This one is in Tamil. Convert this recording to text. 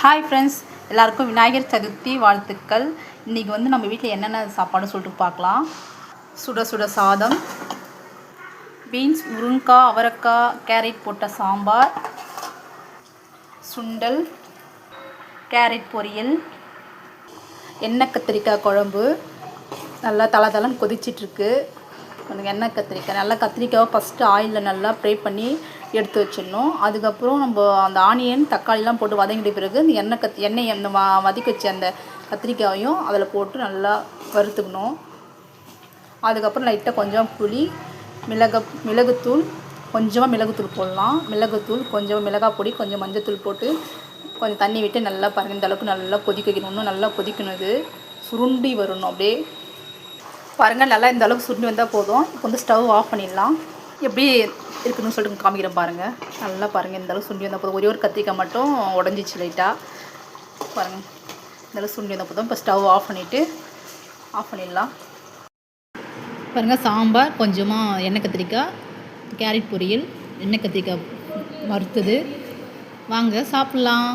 ஹாய் ஃப்ரெண்ட்ஸ், எல்லாருக்கும் விநாயகர் சதுர்த்தி வாழ்த்துக்கள். இன்றைக்கி வந்து நம்ம வீட்டில் என்னென்ன சாப்பாடு சொல்லிட்டு பார்க்கலாம். சுட சுட சாதம், பீன்ஸ், முருங்கைக்காய், அவரைக்காய், கேரட் போட்ட சாம்பார், சுண்டல், கேரட் பொரியல், எண்ணெய் கத்திரிக்காய் குழம்பு. நல்லா தளன்னு கொதிச்சிட்ருக்கு. எண்ணெய் கத்திரிக்காய் நல்லா கத்திரிக்காவை ஃபஸ்ட்டு ஆயிலில் நல்லா ஃப்ரை பண்ணி எடுத்து வச்சிடணும். அதுக்கப்புறம் நம்ம அந்த ஆனியன் தக்காளிலாம் போட்டு வதங்கிட்ட பிறகு இந்த எண்ணெய் அந்த வதக்கி வச்ச அந்த கத்திரிக்காயும் அதில் போட்டு நல்லா வறுத்துக்கணும். அதுக்கப்புறம் லைட்டாக கொஞ்சம் புளி, மிளகுத்தூள், கொஞ்சமாக மிளகுத்தூள் போடலாம். மிளகுத்தூள், கொஞ்சம் மிளகாய் பொடி, கொஞ்சம் மஞ்சத்தூள் போட்டு கொஞ்சம் தண்ணி விட்டு நல்லா பாருங்கள். இந்த அளவுக்கு நல்லா கொதிக்க வைக்கணும். இன்னும் நல்லா கொதிக்கணும். இது சுருண்டி வரணும். அப்படியே பாருங்கள், நல்லா இந்த அளவுக்கு சுருண்டி வந்தால் போதும். இப்போ வந்து ஸ்டவ் ஆஃப் பண்ணிடலாம். எப்படி இருக்குதுன்னு சொல்லிட்டு காமிக்கிறேன் பாருங்கள். நல்லா பாருங்கள், இந்த அளவுக்கு சுண்டி வந்தால் போதும். ஒரே ஒரு கத்திரிக்காய் மட்டும் உடஞ்சிச்சு லைட்டாக. பாருங்கள், இந்த அளவுக்கு சுண்டி வந்தால் போதும். இப்போ ஸ்டவ் ஆஃப் பண்ணிடலாம். பாருங்கள், சாம்பார், கொஞ்சமாக எண்ணெய் கத்திரிக்காய், கேரட் பொரியல், எண்ணெய் கத்திரிக்காய் வறுத்தது. வாங்க சாப்பிட்லாம்.